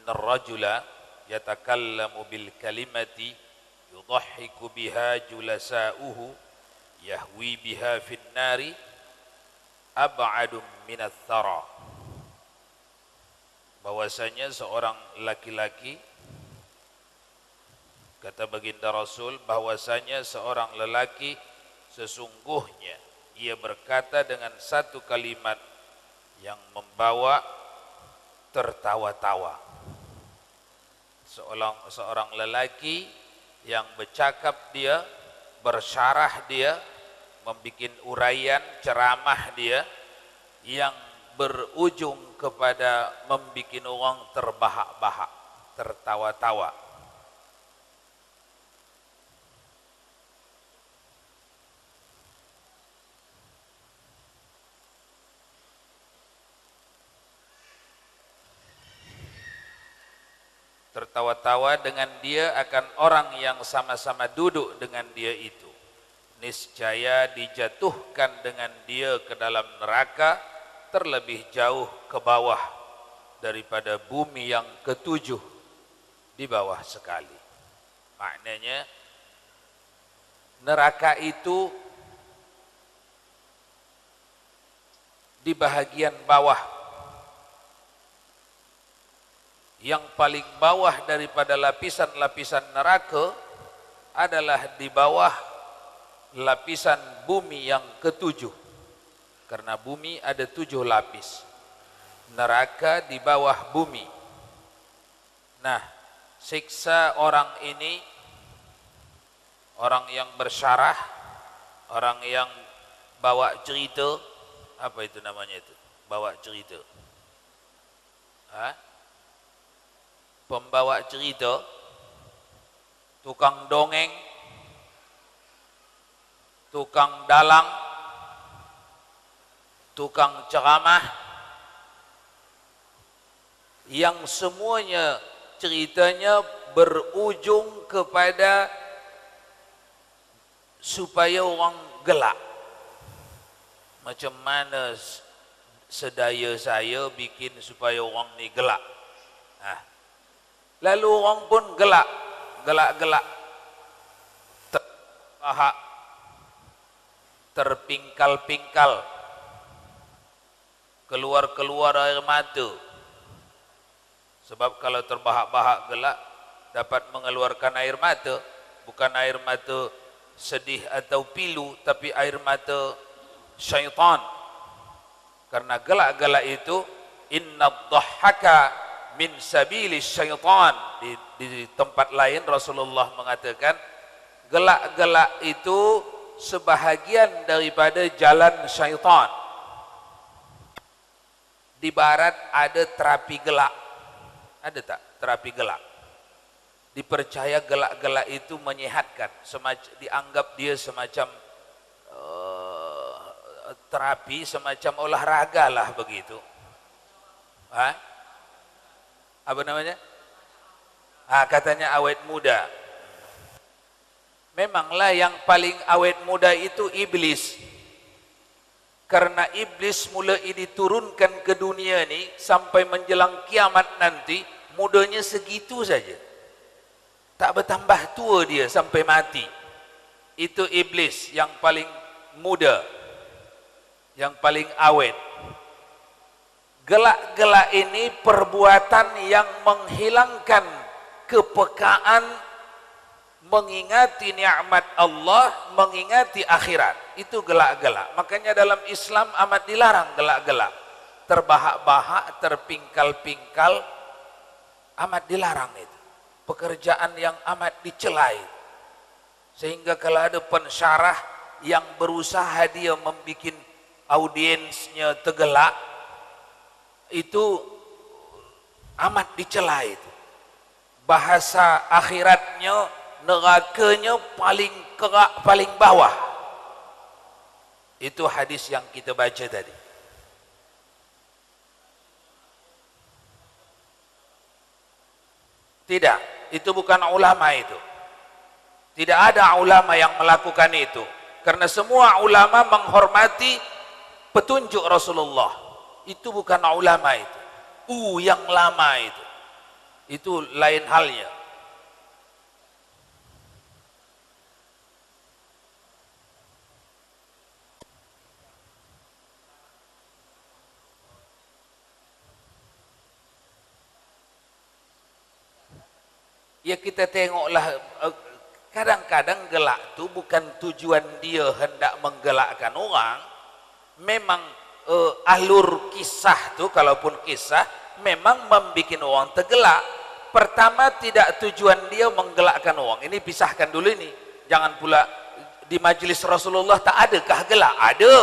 annar rajula yatakallamu bil kalimati yudhahhiku biha julasa'uhu yahwi biha fin nari ab'adum minat thara. Bahwasanya seorang laki-laki, kata baginda Rasul, bahwasanya seorang lelaki sesungguhnya ia berkata dengan satu kalimat yang membawa tertawa-tawa. Seorang lelaki yang bercakap dia, bersyarah dia, membikin uraian, ceramah dia yang berujung kepada membikin orang terbahak-bahak, tertawa-tawa. Tertawa-tawa dengan dia akan orang yang sama-sama duduk dengan dia itu. Niscaya dijatuhkan dengan dia ke dalam neraka terlebih jauh ke bawah daripada bumi yang ketujuh di bawah sekali. Maknanya neraka itu di bahagian bawah, yang paling bawah daripada lapisan-lapisan neraka adalah di bawah lapisan bumi yang ketujuh. Karena bumi ada 7 lapis. Neraka di bawah bumi. Nah, siksa orang ini, orang yang bersyarah, orang yang bawa cerita, apa itu namanya itu? Bawa cerita. Pembawa cerita, tukang dongeng, tukang dalang, tukang ceramah, yang semuanya ceritanya berujung kepada supaya orang gelak. Macam mana sedaya saya bikin supaya orang ni gelak. Lalu orang pun gelak, terbahak, terpingkal-pingkal, keluar air mata. Sebab kalau terbahak-bahak gelak dapat mengeluarkan air mata, bukan air mata sedih atau pilu, tapi air mata syaitan. Karena gelak-gelak itu innad-dhahhaka min sabili syaitan. Di tempat lain Rasulullah mengatakan gelak-gelak itu sebahagian daripada jalan syaitan. Di barat ada terapi gelak. Ada tak terapi gelak? Dipercaya gelak-gelak itu menyehatkan, dianggap dia semacam terapi, semacam olahraga lah begitu. Apa namanya? Katanya awet muda. Memanglah yang paling awet muda itu iblis. Karena iblis mula diturunkan ke dunia ni sampai menjelang kiamat nanti, mudanya segitu saja. Tak bertambah tua dia sampai mati. Itu iblis yang paling muda, yang paling awet. Gelak-gelak ini perbuatan yang menghilangkan kepekaan, mengingati nikmat Allah, mengingati akhirat. Itu gelak-gelak. Makanya dalam Islam amat dilarang gelak-gelak. Terbahak-bahak, terpingkal-pingkal, amat dilarang itu. Pekerjaan yang amat dicelai. Sehingga kalau ada pensyarah yang berusaha dia membuat audiensnya tergelak, itu amat dicela itu. Bahasa akhiratnya, nerakanya paling kerak, paling bawah. Itu hadis yang kita baca tadi. Tidak, itu bukan ulama itu. Tidak ada ulama yang melakukan itu. Karena semua ulama menghormati petunjuk Rasulullah. Itu bukan ulama itu. Yang lama itu. itu lain halnya. Ya kita tengoklah, kadang-kadang gelak itu bukan tujuan dia hendak menggelakkan orang. Memang alur kisah tu, kalaupun kisah memang membuat orang tergelak. Pertama, tidak tujuan dia menggelakkan orang. Ini pisahkan dulu ini. Jangan pula di majlis Rasulullah tak adakah gelak? Ada.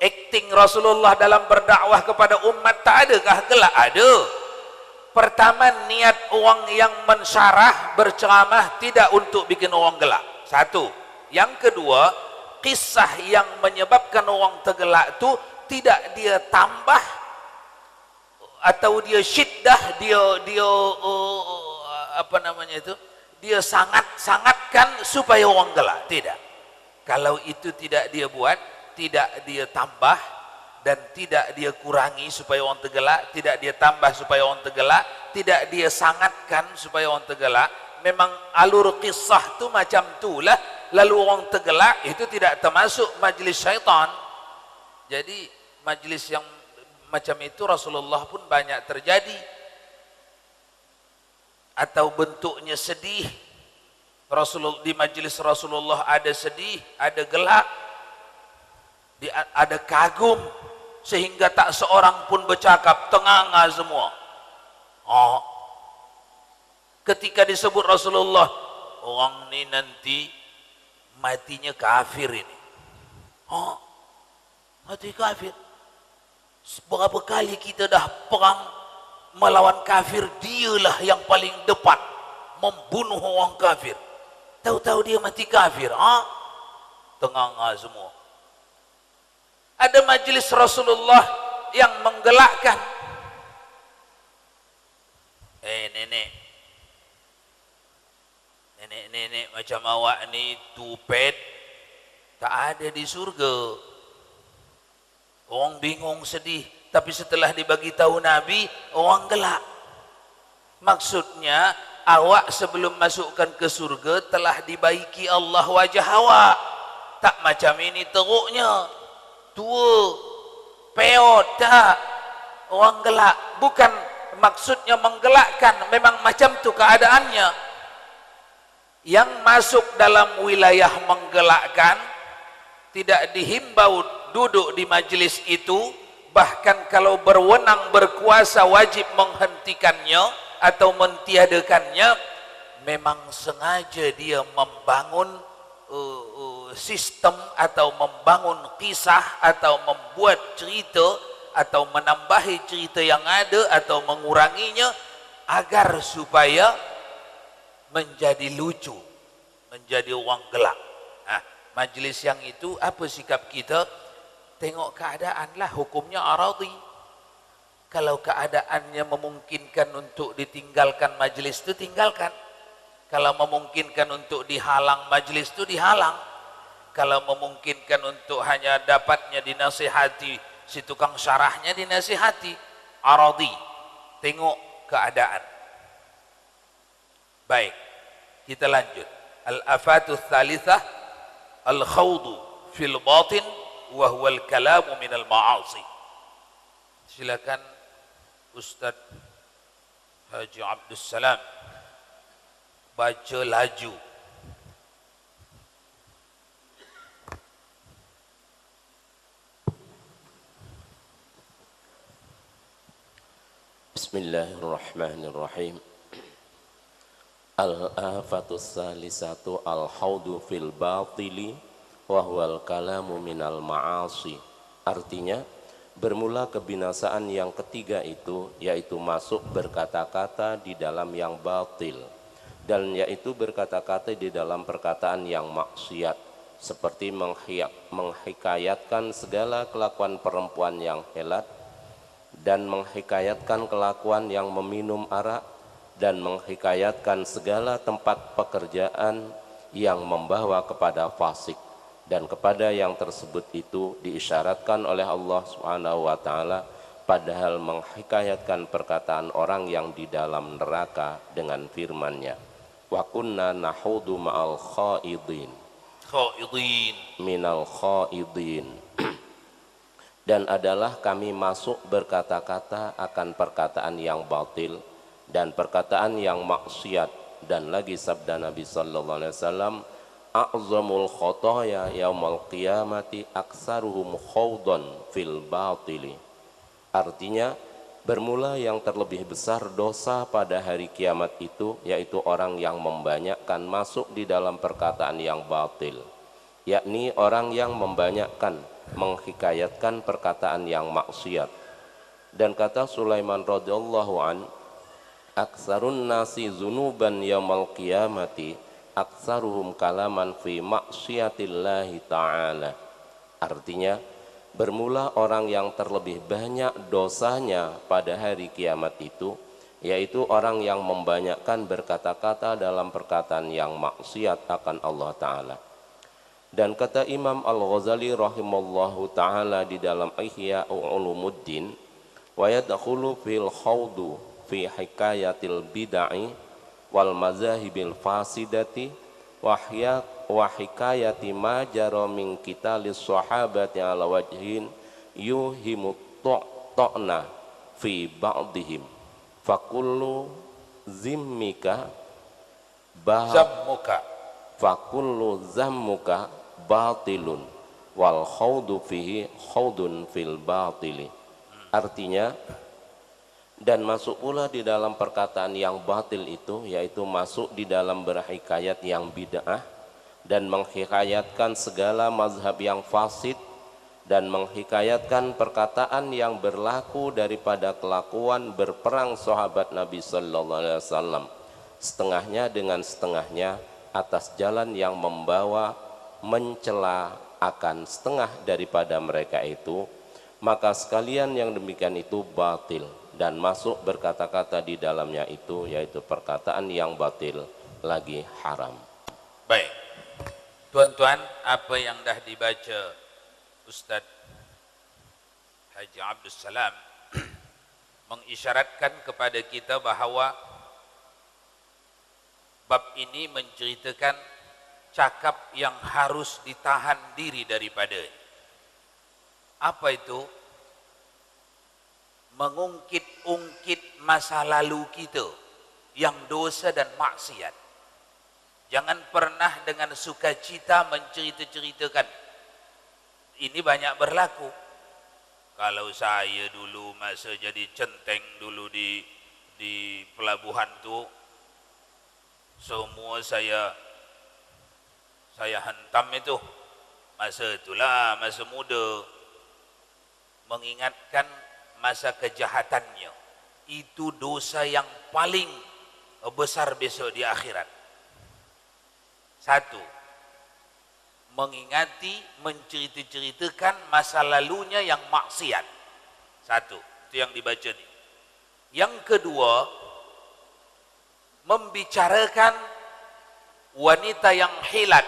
Akting Rasulullah dalam berdakwah kepada umat tak adakah gelak? Ada. Pertama, niat orang yang mensyarah, berceramah tidak untuk bikin orang gelak. Satu. Yang kedua, kisah yang menyebabkan orang tergelak itu tidak dia tambah atau dia syiddah, dia apa namanya itu, dia sangatkan supaya orang gelak. Tidak. Kalau itu tidak dia buat, tidak dia tambah dan tidak dia kurangi supaya orang tergelak, tidak dia tambah supaya orang tergelak, tidak dia sangatkan supaya orang tergelak. Memang alur kisah tu macam itulah, lalu orang tergelak itu tidak termasuk majlis syaitan. Jadi majlis yang macam itu Rasulullah pun banyak terjadi. Atau bentuknya sedih. Rasulullah, di majlis Rasulullah ada sedih, ada gelak, ada kagum, sehingga tak seorang pun bercakap, tenganga semua. Ketika disebut Rasulullah, orang ni nanti matinya kafir ini. Mati kafir. Berapa kali kita dah perang melawan kafir, dialah yang paling depan membunuh orang kafir. Tahu-tahu dia mati kafir. Tenganga semua. Ada majlis Rasulullah yang menggelakkan. Nenek macam awak ni tupet tak ada di surga. Orang bingung, sedih, tapi setelah dibagi tahu Nabi, orang gelak. Maksudnya awak sebelum masukkan ke surga telah dibaiki Allah wajah awak. Tak macam ini teruknya, tua, peot, tak. Orang gelak. Bukan maksudnya menggelakkan, memang macam tu keadaannya. Yang masuk dalam wilayah menggelakkan tidak dihimbau duduk di majlis itu, bahkan kalau berwenang berkuasa wajib menghentikannya atau mentiadakannya. Memang sengaja dia membangun sistem atau membangun kisah atau membuat cerita atau menambahi cerita yang ada atau menguranginya agar supaya menjadi lucu, menjadi orang gelak. Majlis yang itu apa sikap kita? Tengok keadaan lah, hukumnya aradhi. Kalau keadaannya memungkinkan untuk ditinggalkan majlis itu, tinggalkan. Kalau memungkinkan untuk dihalang majlis itu, dihalang. Kalau memungkinkan untuk hanya dapatnya dinasihati si tukang syarahnya, dinasihati. Aradhi. Tengok keadaan. Baik, kita lanjut. Al-afatu tsalitsah al-khawdu fil batin wa huwa al-kalamu minal ma'asi. Silakan Ustaz Haji Abdul Salam baca laju. Bismillahirrahmanirrahim. Al-afatus salisatu al-haudu fil batili wa huwal kalamu minal ma'asi. Artinya, bermula kebinasaan yang ketiga itu, yaitu masuk berkata-kata di dalam yang batil, dan yaitu berkata-kata di dalam perkataan yang maksiat, seperti menghikayatkan segala kelakuan perempuan yang helat, dan menghikayatkan kelakuan yang meminum arak, dan menghikayatkan segala tempat pekerjaan yang membawa kepada fasik. Dan kepada yang tersebut itu diisyaratkan oleh Allah Subhanahu wa taala padahal menghikayatkan perkataan orang yang di dalam neraka dengan firman-Nya, wa kunna nahudu ma'al khaidin minal khaidin, dan adalah kami masuk berkata-kata akan perkataan yang batil dan perkataan yang maksiat. Dan lagi sabda Nabi sallallahu alaihi wasallam, a'zamul khotoya yaumal qiyamati aksaruhum khawdan fil batili. Artinya, bermula yang terlebih besar dosa pada hari kiamat itu, yaitu orang yang membanyakkan masuk di dalam perkataan yang batil, yakni orang yang membanyakkan menghikayatkan perkataan yang maksiat. Dan kata Sulaiman radhiyallahu an, aksarun nasi zunuban yaumal qiyamati aksaruhum kalaman fi maksiatillahi ta'ala. Artinya, bermula orang yang terlebih banyak dosanya pada hari kiamat itu, yaitu orang yang membanyakkan berkata-kata dalam perkataan yang maksiat akan Allah Ta'ala. Dan kata Imam Al-Ghazali rahimallahu ta'ala di dalam Ihya Ulumuddin, wa yadkhulu fil khawdu fi hikayatil bid'ah wal mazahibil fasidati wa hikayati ma jara min qitalis sahabati ala wajhin yuhimu ta'na fi ba'dihim fakullu zimmika zammuka fakullu zammuka batilun wal khawdu fihi khawdun fil batili. Artinya, dan masuk pula di dalam perkataan yang batil itu, yaitu masuk di dalam berhikayat yang bid'ah dan menghikayatkan segala mazhab yang fasid dan menghikayatkan perkataan yang berlaku daripada kelakuan berperang sahabat Nabi sallallahu alaihi wasallam, setengahnya dengan setengahnya atas jalan yang membawa mencela akan setengah daripada mereka itu, maka sekalian yang demikian itu batil dan masuk berkata-kata di dalamnya itu, yaitu perkataan yang batil lagi haram. Baik, tuan-tuan, apa yang dah dibaca Ustaz Haji Abdul Salam mengisyaratkan kepada kita bahawa bab ini menceritakan cakap yang harus ditahan diri daripada. Apa itu? Mengungkit-ungkit masa lalu kita yang dosa dan maksiat. Jangan pernah dengan sukacita mencerita-ceritakan. Ini banyak berlaku. Kalau saya dulu masa jadi centeng dulu di pelabuhan tu, semua saya hentam itu. Masa itulah masa muda, mengingatkan masa kejahatannya. Itu dosa yang paling besar besok di akhirat. Satu, mengingati, mencerita-ceritakan masa lalunya yang maksiat. Satu, itu yang dibaca ni. Yang kedua, membicarakan wanita yang hilat.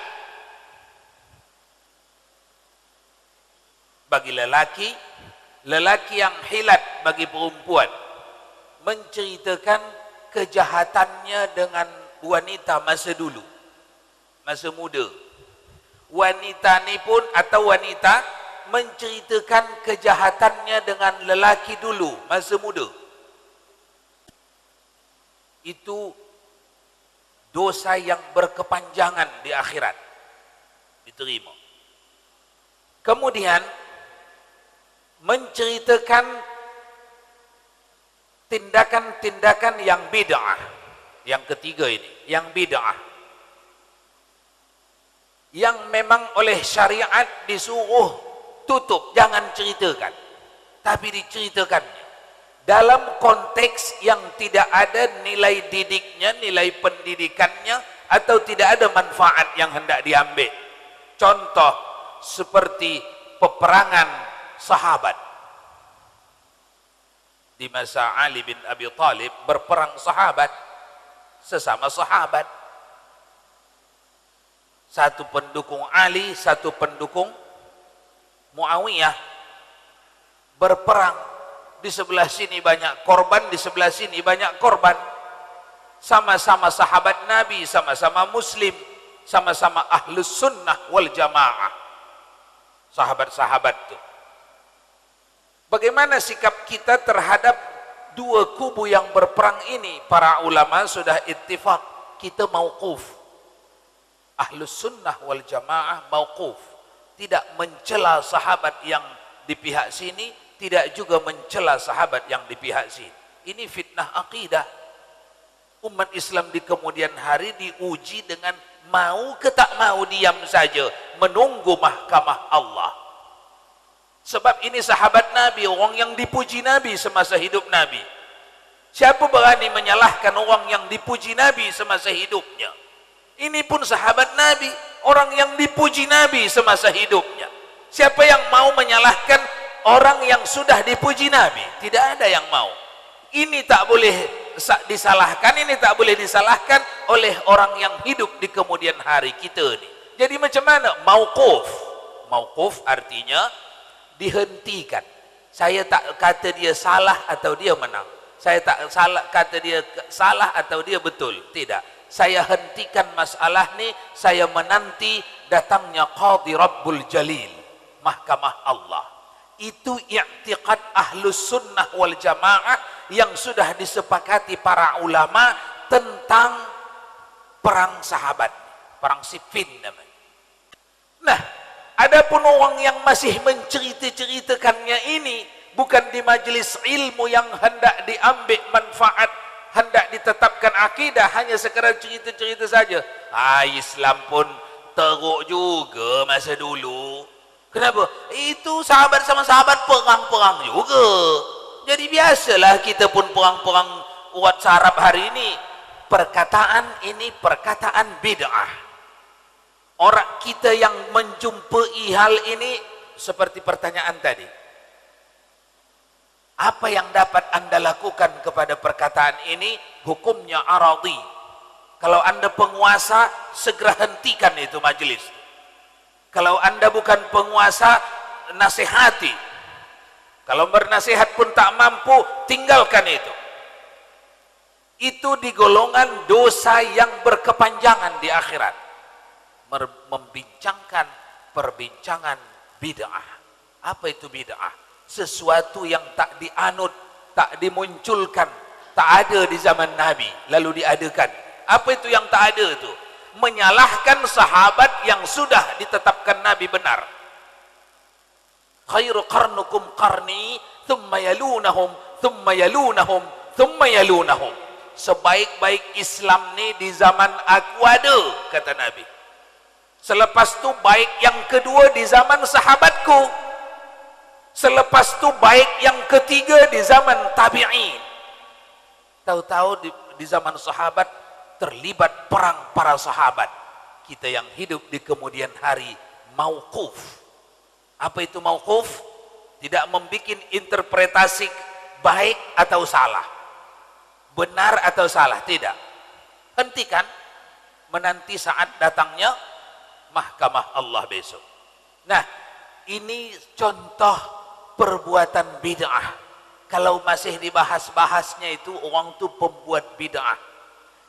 Bagi lelaki, lelaki yang hilat bagi perempuan, menceritakan kejahatannya dengan wanita masa dulu, masa muda. Wanita ni pun atau wanita menceritakan kejahatannya dengan lelaki dulu masa muda. Itu dosa yang berkepanjangan di akhirat, diterima. Kemudian menceritakan tindakan-tindakan yang bid'ah. Yang ketiga ini, yang bid'ah, yang memang oleh syariat disuruh tutup, jangan ceritakan, tapi diceritakannya dalam konteks yang tidak ada nilai didiknya, nilai pendidikannya, atau tidak ada manfaat yang hendak diambil. Contoh seperti peperangan sahabat. Di masa Ali bin Abi Thalib berperang sahabat, sesama sahabat. Satu pendukung Ali, satu pendukung Muawiyah, berperang Di sebelah sini banyak korban, di sebelah sini banyak korban. Sama-sama sahabat Nabi, sama-sama muslim, sama-sama ahlus sunnah wal jamaah. Sahabat-sahabat itu. Bagaimana sikap kita terhadap dua kubu yang berperang ini? Para ulama sudah ittifaq, kita mauquf. Ahlus sunnah wal jamaah mauquf. Tidak mencela sahabat yang di pihak sini, tidak juga mencela sahabat yang di pihak sini. Ini fitnah akidah. Umat Islam di kemudian hari diuji dengan mau ke tak mau diam saja, menunggu mahkamah Allah. Sebab ini sahabat Nabi, orang yang dipuji Nabi semasa hidup Nabi. Siapa berani menyalahkan orang yang dipuji Nabi semasa hidupnya? Ini pun sahabat Nabi, orang yang dipuji Nabi semasa hidupnya. Siapa yang mau menyalahkan orang yang sudah dipuji Nabi? Tidak ada yang mau. Ini tak boleh disalahkan, ini tak boleh disalahkan oleh orang yang hidup di kemudian hari kita ini. Jadi macam mana? Mauquf. Mauquf artinya dihentikan. Saya tak kata dia salah atau dia menang. Saya tak kata dia salah atau dia betul. Tidak. Saya hentikan masalah ni, saya menanti datangnya Qadhi Rabbul Jalil, mahkamah Allah. Itu i'tiqad ahlus sunnah wal jamaah yang sudah disepakati para ulama tentang perang sahabat, perang Siffin namanya. Nah, adapun orang yang masih mencerita-ceritakannya ini bukan di majelis ilmu yang hendak diambil manfaat, hendak ditetapkan akidah, hanya sekadar cerita-cerita saja. Islam pun teruk juga masa dulu. Kenapa? Itu sahabat sama sahabat perang-perang juga. Jadi biasalah kita pun perang-perang urat saraf hari ini. Perkataan ini perkataan bid'ah. Orang kita yang menjumpai hal ini seperti pertanyaan tadi. Apa yang dapat anda lakukan kepada perkataan ini? Hukumnya aradhi. Kalau anda penguasa, segera hentikan itu majelis. Kalau anda bukan penguasa, nasihati. Kalau bernasihat pun tak mampu, tinggalkan itu. Itu di golongan dosa yang berkepanjangan di akhirat. Membincangkan perbincangan bid'ah. Apa itu bid'ah? Sesuatu yang tak dianut, tak dimunculkan, tak ada di zaman Nabi, lalu diadakan. Apa itu yang tak ada itu? Menyalahkan sahabat yang sudah ditetapkan Nabi benar. Khairu qarnukum qarni, thumma yalunahum, thumma yalunahum, thumma yalunahum. Sebaik-baik Islam ni di zaman aku ada, kata Nabi. Selepas tu baik yang kedua di zaman sahabatku. Selepas tu baik yang ketiga di zaman tabi'in. Tahu-tahu di zaman sahabat terlibat perang para sahabat. Kita yang hidup di kemudian hari mauquf. Apa itu mauquf? Tidak membuat interpretasi baik atau salah, benar atau salah, tidak. Hentikan, menanti saat datangnya mahkamah Allah besok. Nah, ini contoh perbuatan bid'ah. Kalau masih dibahas-bahasnya itu orang tu pembuat bid'ah.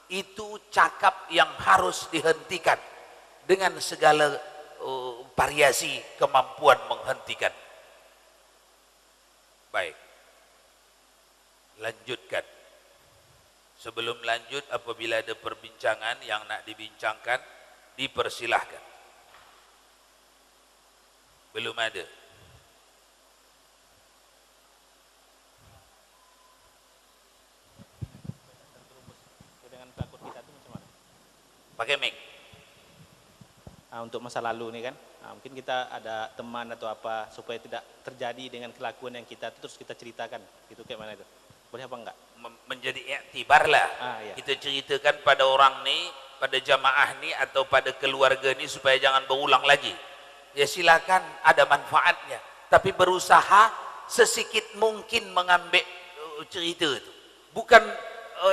Itu cakap yang harus dihentikan dengan segala variasi kemampuan menghentikan. Baik. Lanjutkan. Sebelum lanjut, apabila ada perbincangan yang nak dibincangkan, dipersilahkan. Belum ada. Pakai mic. Untuk masa lalu nih kan, mungkin kita ada teman atau apa supaya tidak terjadi dengan kelakuan yang kita terus kita ceritakan, itu kayak mana itu? Boleh apa enggak? Menjadi iktibar lah. Iya. Kita ceritakan pada orang ni, pada jamaah ni atau pada keluarga ni supaya jangan berulang lagi. Ya silakan, ada manfaatnya. Tapi berusaha sesikit mungkin mengambil cerita itu. Bukan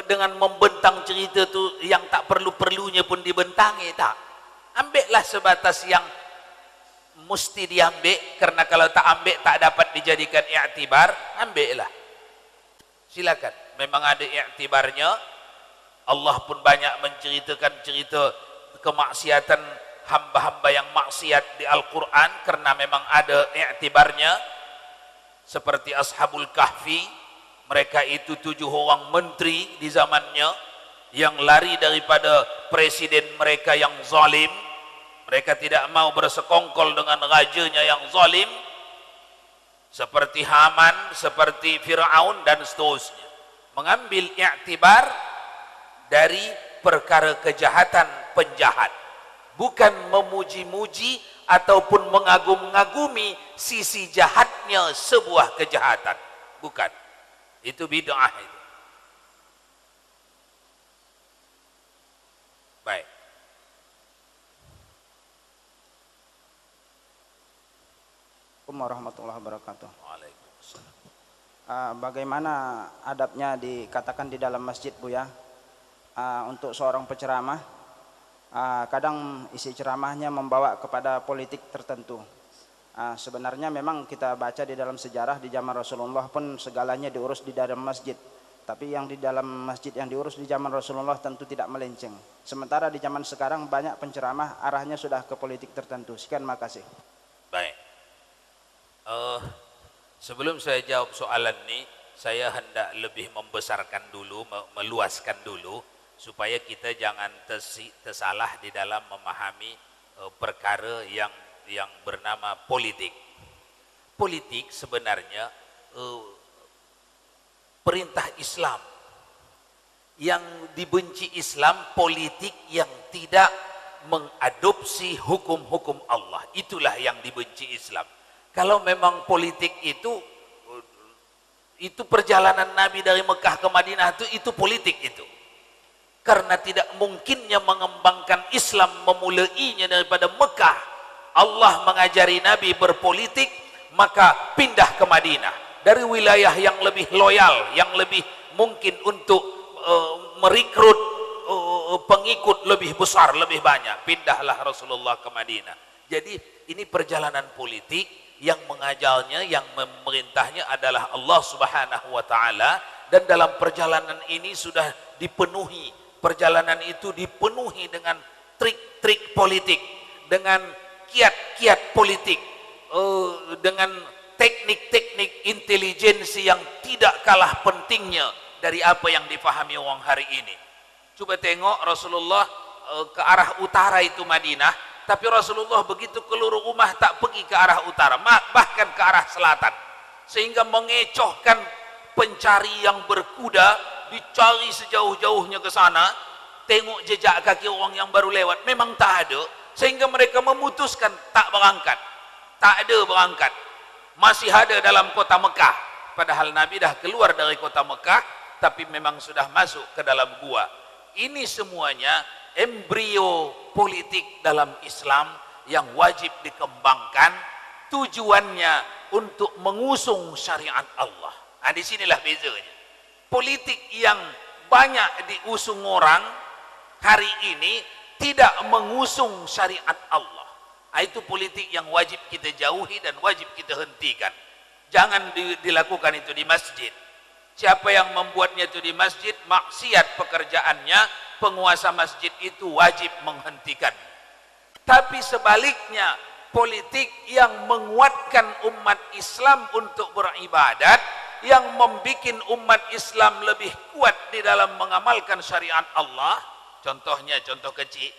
dengan membentang cerita tu yang tak perlu-perlunya pun dibentangi, tak. Ambillah sebatas yang mesti diambil, karena kalau tak ambil tak dapat dijadikan i'tibar, ambillah. Silakan. Memang ada iktibarnya. Allah pun banyak menceritakan cerita kemaksiatan hamba-hamba yang maksiat di Al-Quran karena memang ada iktibarnya. Seperti Ashabul Kahfi, mereka itu 7 orang menteri di zamannya yang lari daripada presiden mereka yang zalim. Mereka tidak mau bersekongkol dengan rajanya yang zalim, seperti Haman, seperti Fir'aun dan seterusnya. Mengambil iktibar dari perkara kejahatan penjahat, bukan memuji-muji ataupun mengagum-ngagumi sisi jahatnya sebuah kejahatan, bukan. Itu bid'ah itu. Baik. Assalamualaikum warahmatullahi wabarakatuh. Waalaikumsalam. Bagaimana adabnya dikatakan di dalam masjid, Bu ya? Untuk seorang penceramah, kadang isi ceramahnya membawa kepada politik tertentu. Sebenarnya memang kita baca di dalam sejarah di zaman Rasulullah pun segalanya diurus di dalam masjid. Tapi yang di dalam masjid yang diurus di zaman Rasulullah tentu tidak melenceng. Sementara di zaman sekarang banyak penceramah arahnya sudah ke politik tertentu. Sekian, makasih. Baik. Sebelum saya jawab soalan ini, saya hendak lebih membesarkan dulu, meluaskan dulu, supaya kita jangan tersalah di dalam memahami perkara yang bernama politik. Politik sebenarnya perintah Islam. Yang dibenci Islam politik yang tidak mengadopsi hukum-hukum Allah. Itulah yang dibenci Islam. Kalau memang politik itu perjalanan Nabi dari Mekah ke Madinah itu politik itu. Karena tidak mungkinnya mengembangkan Islam memulainya daripada Mekah. Allah mengajari Nabi berpolitik, maka pindah ke Madinah. Dari wilayah yang lebih loyal, yang lebih mungkin untuk merekrut pengikut lebih besar, lebih banyak. Pindahlah Rasulullah ke Madinah. Jadi ini perjalanan politik. Yang mengajarnya, yang memerintahnya adalah Allah Subhanahu wa Ta'ala, dan dalam perjalanan ini sudah dipenuhi, perjalanan itu dipenuhi dengan trik-trik politik, dengan kiat-kiat politik, dengan teknik-teknik intelijensi yang tidak kalah pentingnya dari apa yang difahami orang hari ini. Coba tengok Rasulullah ke arah utara itu Madinah, tapi Rasulullah begitu keluar rumah tak pergi ke arah utara, bahkan ke arah selatan, sehingga mengecohkan pencari yang berkuda, dicari sejauh-jauhnya ke sana, tengok jejak kaki orang yang baru lewat, memang tak ada, sehingga mereka memutuskan tak berangkat, tak ada berangkat, masih ada dalam kota Mekah, padahal Nabi dah keluar dari kota Mekah, tapi memang sudah masuk ke dalam gua. Ini semuanya embrio politik dalam Islam yang wajib dikembangkan, tujuannya untuk mengusung syariat Allah. Nah, disinilah bezanya. Politik yang banyak diusung orang hari ini tidak mengusung syariat Allah. Nah, itu politik yang wajib kita jauhi dan wajib kita hentikan. Jangan dilakukan itu di masjid. Siapa yang membuatnya itu di masjid, maksiat pekerjaannya, penguasa masjid itu wajib menghentikan. Tapi sebaliknya, politik yang menguatkan umat Islam untuk beribadat, yang membuat umat Islam lebih kuat di dalam mengamalkan syariat Allah. Contohnya, contoh kecil,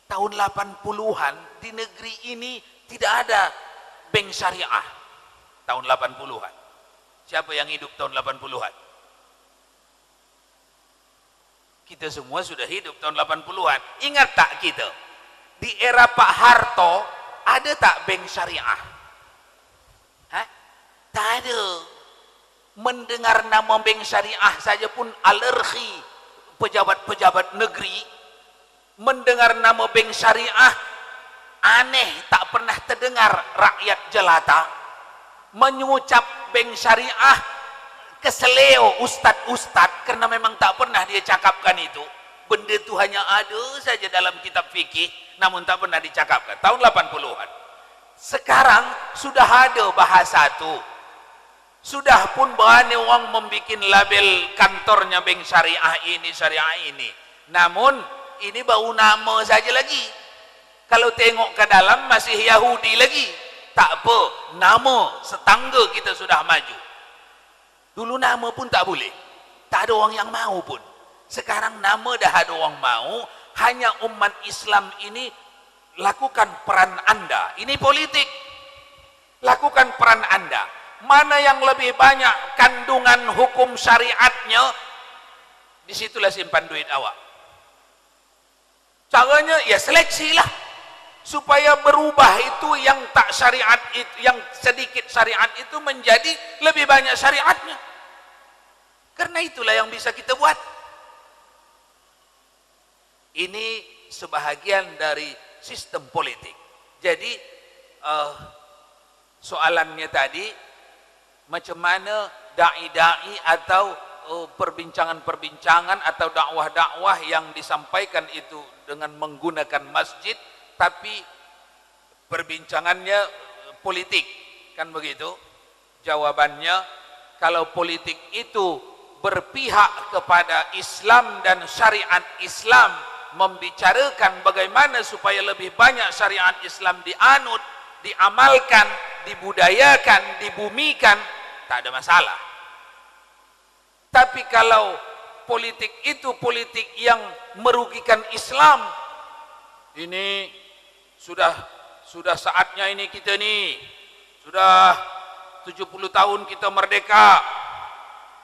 tahun 80-an di negeri ini tidak ada bank syariah. Tahun 80-an. Siapa yang hidup tahun 80-an? Kita semua sudah hidup tahun 80-an. Ingat tak kita? Di era Pak Harto, ada tak bank syariah? Hah? Tak ada. Mendengar nama bank syariah saja pun alergi pejabat-pejabat negeri. Mendengar nama bank syariah, aneh, tak pernah terdengar rakyat jelata. Mengucap bank syariah, keseleo ustad-ustad, karena memang tak pernah dia cakapkan itu. Benda itu hanya ada saja dalam kitab fikih, namun tak pernah dicakapkan. Tahun 80-an. Sekarang sudah ada bahasa itu. Sudah pun berani orang membuat label kantornya bank syariah ini. Namun ini baru nama saja lagi. Kalau tengok ke dalam masih Yahudi lagi. Tak apa, nama setangga kita sudah maju. Dulu nama pun tak boleh. Tak ada orang yang mau pun. Sekarang nama dah ada orang mau. Hanya umat Islam ini lakukan peran Anda. Ini politik. Lakukan peran Anda. Mana yang lebih banyak kandungan hukum syariatnya, disitulah simpan duit awak. Caranya ya seleksilah supaya berubah itu yang tak syariat itu, yang sedikit syariat itu menjadi lebih banyak syariatnya. Karena itulah yang bisa kita buat. Ini sebahagian dari sistem politik. Jadi soalannya tadi, macam mana dai-dai atau perbincangan-perbincangan atau dakwah-dakwah yang disampaikan itu dengan menggunakan masjid, tapi perbincangannya politik, kan begitu? Jawabannya, kalau politik itu berpihak kepada Islam dan syariat Islam, membicarakan bagaimana supaya lebih banyak syariat Islam dianut, diamalkan, dibudayakan, dibumikan, tak ada masalah. Tapi kalau politik itu politik yang merugikan Islam, ini sudah saatnya ini kita nih, sudah 70 tahun kita merdeka,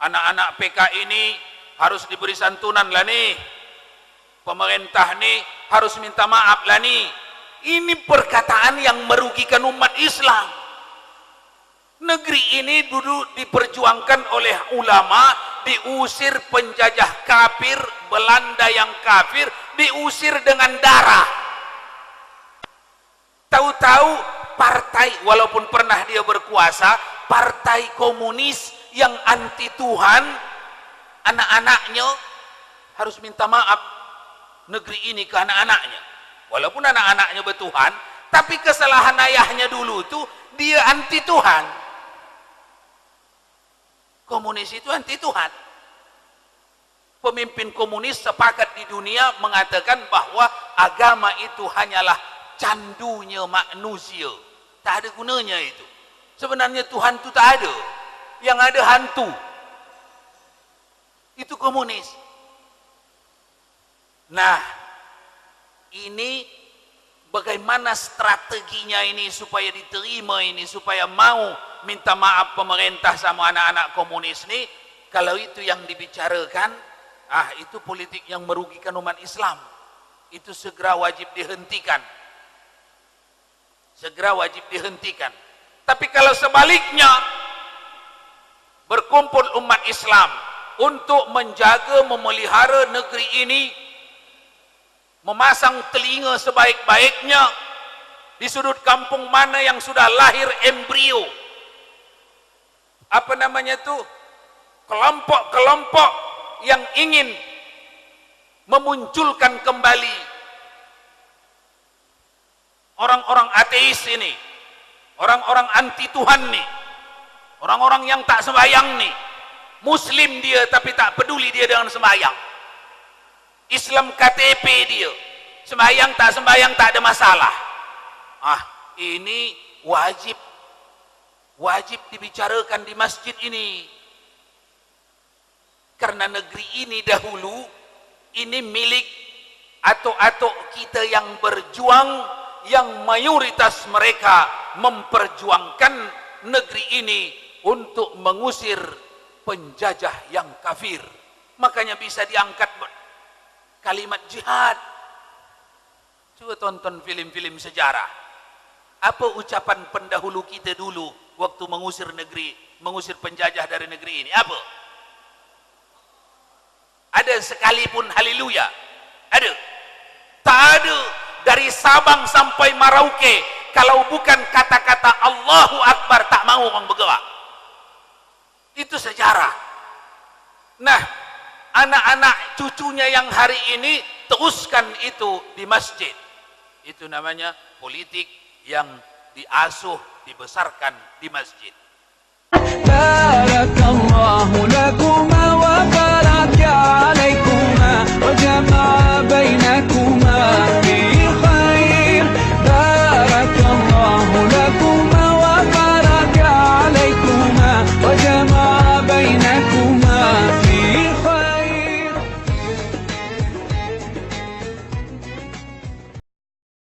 anak-anak PK ini harus diberi santunan lah nih, pemerintah nih harus minta maaf lah nih. Ini perkataan yang merugikan umat Islam. Negeri ini dulu diperjuangkan oleh ulama, diusir penjajah kafir, Belanda yang kafir, diusir dengan darah. Tahu-tahu partai, walaupun pernah dia berkuasa, partai komunis yang anti Tuhan, anak-anaknya harus minta maaf negeri ini ke anak-anaknya. Walaupun anak-anaknya bertuhan, tapi kesalahan ayahnya dulu tuh dia anti Tuhan. Komunis itu anti Tuhan. Pemimpin komunis sepakat di dunia mengatakan bahwa agama itu hanyalah candunya manusia. Tak ada gunanya itu. Sebenarnya Tuhan itu tak ada. Yang ada hantu. Itu komunis. Nah, ini bagaimana strateginya ini supaya diterima ini, supaya mau minta maaf pemerintah sama anak-anak komunis ini. Kalau itu yang dibicarakan, itu politik yang merugikan umat Islam. Itu segera wajib dihentikan. Segera wajib dihentikan. Tapi kalau sebaliknya, berkumpul umat Islam untuk menjaga, memelihara negeri ini, memasang telinga sebaik-baiknya di sudut kampung mana yang sudah lahir embrio, apa namanya itu, kelompok-kelompok yang ingin memunculkan kembali orang-orang ateis ini, orang-orang anti Tuhan nih, orang-orang yang tak sembahyang nih, Muslim dia tapi tak peduli dia dengan sembahyang, Islam KTP dia, sembahyang tak ada masalah. Ini wajib dibicarakan di masjid ini. Karena negeri ini dahulu ini milik atuk-atuk kita yang berjuang, yang mayoritas mereka memperjuangkan negeri ini untuk mengusir penjajah yang kafir. Makanya bisa diangkat kalimat jihad. Coba tonton film-film sejarah. Apa ucapan pendahulu kita dulu waktu mengusir penjajah dari negeri ini? Apa? Ada sekalipun haleluya? Ada? Tak ada. Dari Sabang sampai Merauke, kalau bukan kata-kata Allahu Akbar, tak mau orang bergerak. Itu sejarah. Nah, anak-anak cucunya yang hari ini teruskan itu di masjid. Itu namanya politik yang diasuh, dibesarkan di masjid. لا لك